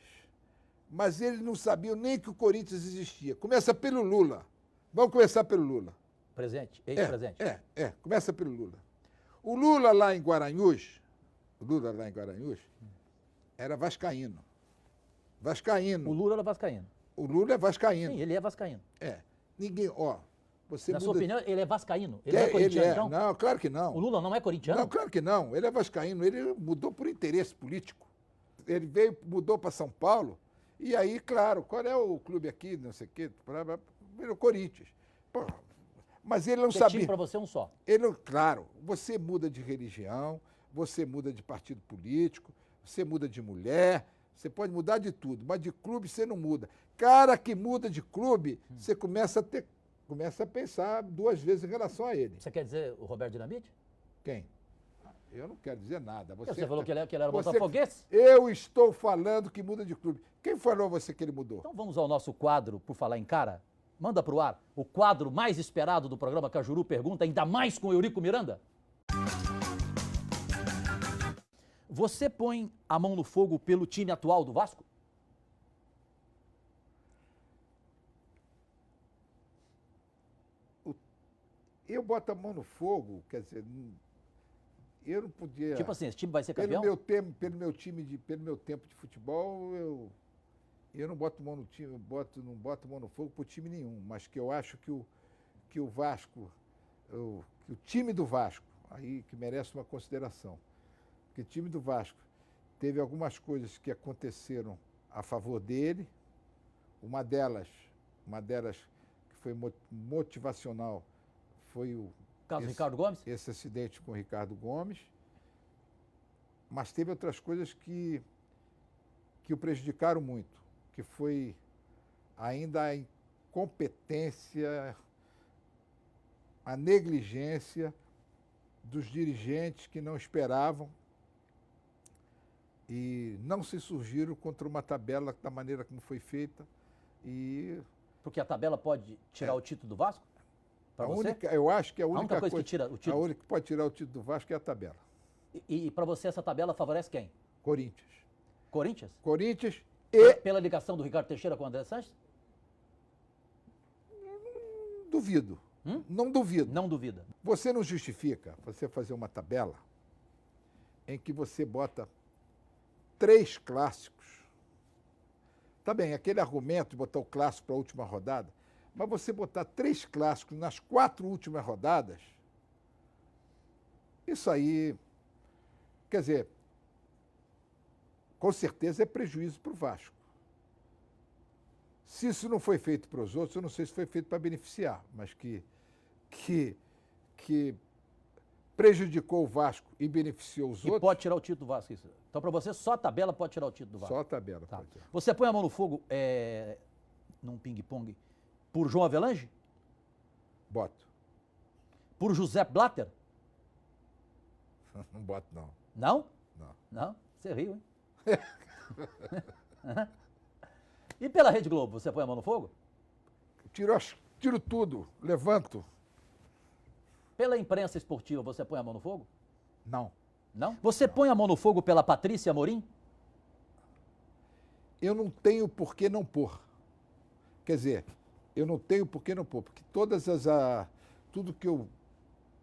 Mas eles não sabiam nem que o Corinthians existia. Começa pelo Lula. Vamos começar pelo Lula. Presente, ex-presente. Começa pelo Lula. O Lula lá em Guaranhus, era vascaíno. Vascaíno. O Lula era vascaíno. O Lula é vascaíno. Sim, ele é vascaíno. Ninguém, você Na muda... sua opinião, ele é vascaíno? Ele não é corintiano, então? Não, claro que não. O Lula não é corintiano? Não, claro que não. Ele é vascaíno. Ele mudou por interesse político. Ele mudou para São Paulo. E aí, claro, qual é o clube aqui, não sei o quê? O Corinthians. Pô, mas ele não Porque sabia. time para você é um só. Claro, você muda de religião, você muda de partido político, você muda de mulher, você pode mudar de tudo, mas de clube você não muda. Cara que muda de clube, você começa a pensar 2 vezes em relação a ele. Você quer dizer o Roberto Dinamite? Quem? Eu não quero dizer nada. Você falou que ele era você- botafoguense? Eu estou falando que muda de clube. Quem falou a você que ele mudou? Então vamos ao nosso quadro, por falar em cara. Manda pro ar o quadro mais esperado do programa Cajuru Pergunta, ainda mais com Eurico Miranda. Você põe a mão no fogo pelo time atual do Vasco? Eu boto a mão no fogo, quer dizer, eu não podia. Tipo assim, esse time vai ser pelo campeão? pelo meu tempo de futebol, eu não boto mão no time, não boto mão no fogo por time nenhum, mas que eu acho que o Vasco, que o time do Vasco, aí que merece uma consideração, que o time do Vasco teve algumas coisas que aconteceram a favor dele, uma delas que foi motivacional foi Caso Ricardo Gomes? esse acidente com o Ricardo Gomes, mas teve outras coisas que o prejudicaram muito, que foi ainda a incompetência, a negligência dos dirigentes que não esperavam e não se surgiram contra uma tabela da maneira como foi feita. Porque a tabela pode tirar o título do Vasco? Para você? Eu acho que a única coisa que tira o título. A única que pode tirar o título do Vasco é a tabela. E para você essa tabela favorece quem? Corinthians. Corinthians? Corinthians e... Pela ligação do Ricardo Teixeira com o André Sanches? Duvido. Não duvido. Não duvida. Você não justifica você fazer uma tabela em que você bota 3 clássicos. Tá bem, aquele argumento de botar o clássico para a última rodada, mas você botar 3 clássicos nas 4 últimas rodadas, isso aí, quer dizer, com certeza é prejuízo para o Vasco. Se isso não foi feito para os outros, eu não sei se foi feito para beneficiar, mas que prejudicou o Vasco e beneficiou os outros. E pode tirar o título do Vasco, isso. Então, para você, só a tabela pode tirar o título do Vasco. Só a tabela Tá. pode tirar. Você põe a mão no fogo num ping-pong por João Avelange? Boto. Por José Blatter? Não boto, não. Não? Não. Não? Você riu, hein? E pela Rede Globo, você põe a mão no fogo? Tiro tudo, levanto. Pela imprensa esportiva, você põe a mão no fogo? Não. Não? Você põe a mão no fogo pela Patrícia Amorim? Eu não tenho por que não pôr. Quer dizer, eu não tenho por que não pôr, porque tudo que eu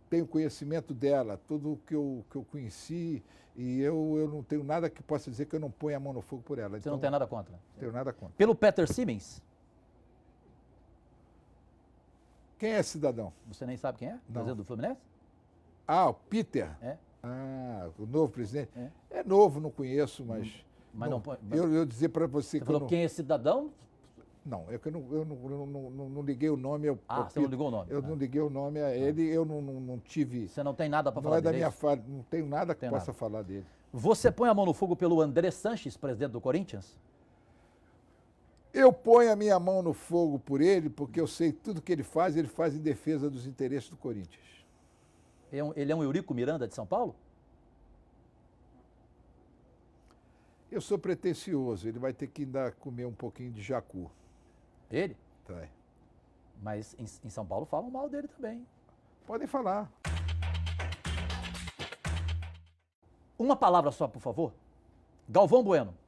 tenho conhecimento dela, tudo que eu conheci, e eu não tenho nada que possa dizer que eu não ponha a mão no fogo por ela. Você não tem nada contra? Não tenho nada contra. Pelo Peter Simmons? Quem é esse cidadão? Você nem sabe quem é? Não. Presidente do Fluminense? Ah, o Peter. É. Ah, o novo presidente. É. É novo, não conheço, mas... Mas não põe... Eu dizer para você Você que falou quem é esse cidadão? Não, é que eu não liguei o nome ao Você não ligou o nome? Eu não liguei o nome a ele, eu não tive... Você não tem nada para Não falar é da dele? minha fala, não tenho nada que Tem possa nada. falar dele. Você põe a mão no fogo pelo André Sanches, presidente do Corinthians? Eu ponho a minha mão no fogo por ele, porque eu sei que tudo que ele faz em defesa dos interesses do Corinthians. Ele é um Eurico Miranda de São Paulo? Eu sou pretensioso, ele vai ter que ainda comer um pouquinho de jacu. Ele? Tá. Mas em São Paulo falam mal dele também. Podem falar. Uma palavra só, por favor. Galvão Bueno.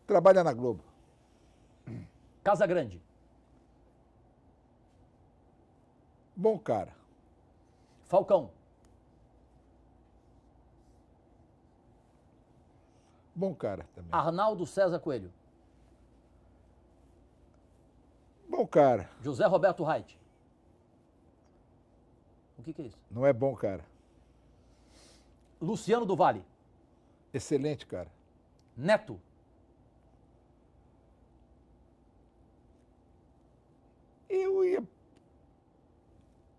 Trabalha na Globo. Casa Grande. Bom cara. Falcão. Bom cara também. Arnaldo César Coelho. Bom cara. José Roberto Reit. O que é isso? Não é bom cara. Luciano do Vale. Excelente cara. Neto.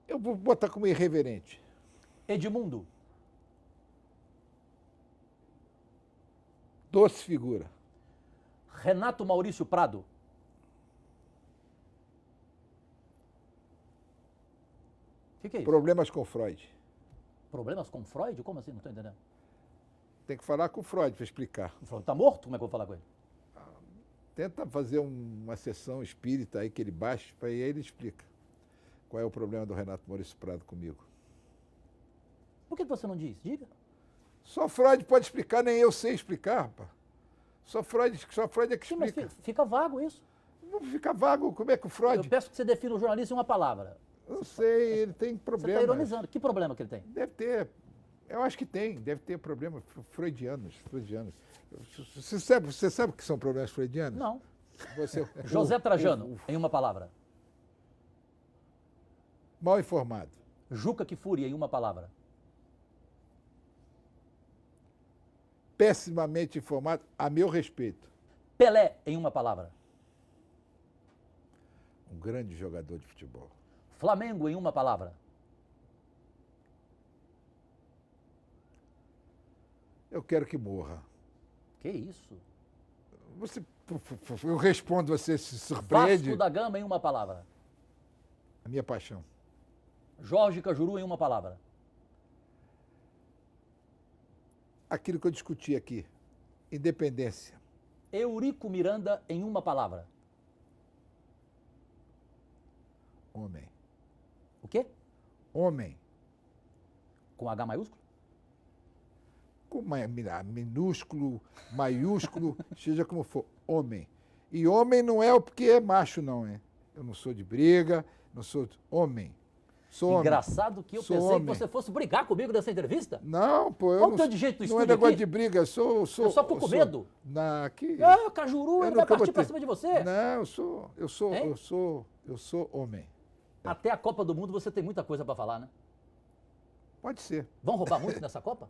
Eu vou botar como irreverente. Edmundo. Doce figura. Renato Maurício Prado. 。 . 。 . 。 . . . . . . . . . . . . . . . . . . . . . . . . . . 。 . . 。 . 。 . . . . 。 . . 。 . 。 . 。 . . 。 . . 。 . 。O que é isso? Problemas com Freud. Problemas com Freud? Como assim? Não estou entendendo. Tem que falar com o Freud para explicar. O Freud está morto? Como é que eu vou falar com ele? Tenta fazer uma sessão espírita aí que ele baixe, para aí ele explica qual é o problema do Renato Maurício Prado comigo. Por que você não diz? Diga. Só Freud pode explicar, nem eu sei explicar, rapaz. Só Freud é que Sim, mas explica. fica vago isso. Não fica vago, como é que o Eu Freud... peço que você defina o jornalista em uma palavra. Não sei, ele tem Você problemas. está ironizando. Que problema que ele tem? Deve ter, eu acho que deve ter problemas freudianos. Você sabe o que são problemas freudianos? Não. Você, José Trajano, em uma palavra. mal informado. Juca Kfouri, em uma palavra. Pessimamente informado, a meu respeito. Pelé, em uma palavra. Um grande jogador de futebol. Flamengo, em uma palavra. Eu quero que morra. Que isso? Eu respondo, você se surpreende. Vasco da Gama, em uma palavra. A minha paixão. Jorge Cajuru, em uma palavra. Aquilo que eu discuti aqui. Independência. Eurico Miranda, em uma palavra. Homem. O quê? Homem. Com H maiúsculo? Com minúsculo, maiúsculo, seja como for. Homem. E homem não é o porque é macho, não, hein? Eu não sou de briga, não sou homem. Sou homem. Engraçado que eu Sou pensei homem. que você fosse brigar comigo nessa entrevista. Não, pô, eu Olha o não, teu de jeito do não é estúdio negócio aqui. de briga, eu sou... Eu só tô com medo. Aqui, Ah, Cajuru, eu ele vai nunca partir pra botei- cima de você. Não, Hein? eu sou homem. Até a Copa do Mundo você tem muita coisa pra falar, né? Pode ser. Vão roubar muito nessa Copa?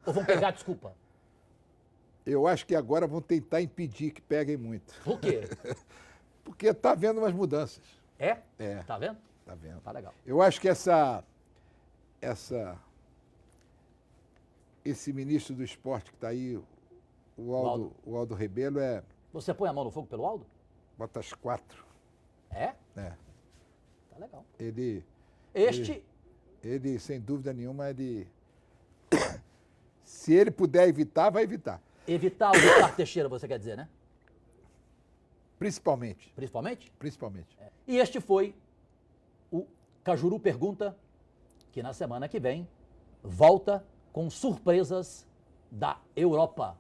Ou vão pegar desculpa? Eu acho que agora vão tentar impedir que peguem muito. Por quê? Porque está havendo umas mudanças. É? É. Tá vendo? Tá vendo? Tá legal. Eu acho que esse ministro do esporte que está aí, o Aldo Rebelo, Você põe a mão no fogo pelo Aldo? bota as 4. É? É. Tá legal. Ele, sem dúvida nenhuma, se ele puder evitar, vai evitar. Evitar o Ricardo Teixeira, você quer dizer, né? Principalmente. Principalmente? Principalmente. E este foi o Cajuru Pergunta, que na semana que vem volta com surpresas da Europa.